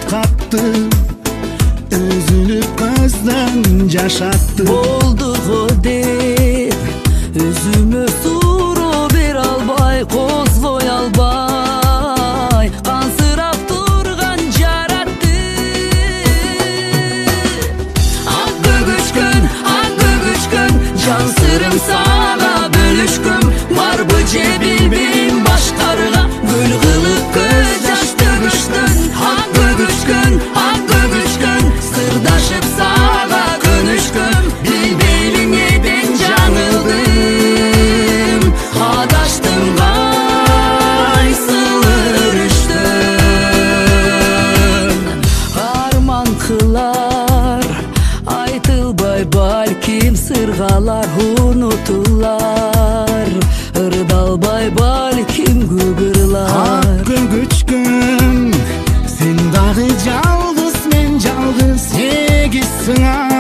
капты, үзүлүп көздөн жаш акты. Болдуго деп өзүмө суроо бере албай, козгой албай кансырап турган жаратты. Ак көгүчкөн жан сырым сага бөлүшкөм, барбы же билбейм башкарга гүл кылып көз жаш төгүштүн. Ак көгүчкөн сырдашып сага көнүшкөм, билбейли неден жаңылдым, адаштым кайсыл өрүштөн. Арман кылар айтылбай балким, сыргалар унутулар, ырдалбай балким көп ырлар. Ак көгүчкөн сен дагы жалгыз, мен жалгыз, сегиз сыңар